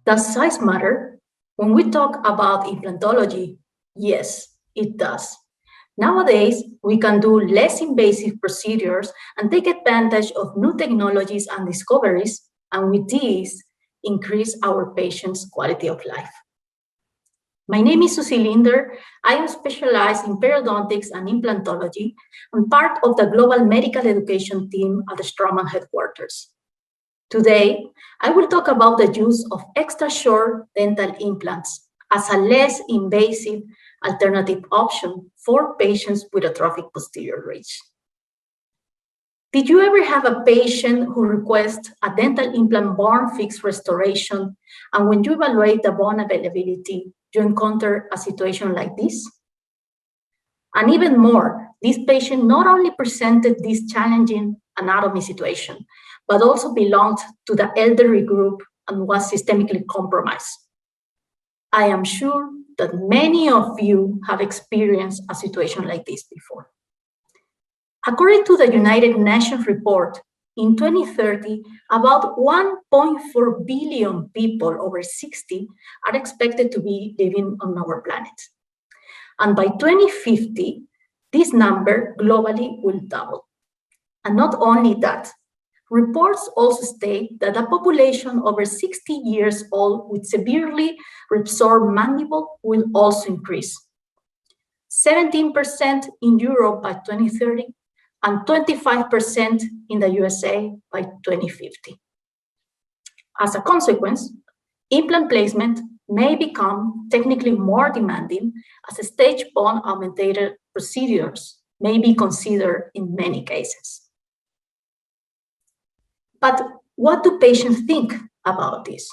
Does size matter? When we talk about implantology, yes, it does. Nowadays, we can do less invasive procedures and take advantage of new technologies and discoveries, and with these, increase our patients' quality of life. My name is Susy Linder. I am specialized in periodontics and implantology and part of the global medical education team at the Straumann headquarters. Today, I will talk about the use of extra short dental implants as a less invasive alternative option for patients with atrophic posterior ridge. Did you ever have a patient who requests a dental implant bone fixed restoration, and when you evaluate the bone availability, you encounter a situation like this? And even more, this patient not only presented this challenging anatomy situation, but also belonged to the elderly group and was systemically compromised. I am sure that many of you have experienced a situation like this before. According to the United Nations report, in 2030, about 1.4 billion people over 60 are expected to be living on our planet. And by 2050, this number globally will double. And not only that, reports also state that the population over 60 years old with severely reabsorbed mandible will also increase. 17% in Europe by 2030 and 25% in the USA by 2050. As a consequence, implant placement may become technically more demanding as stage bone augmented procedures may be considered in many cases. But what do patients think about this?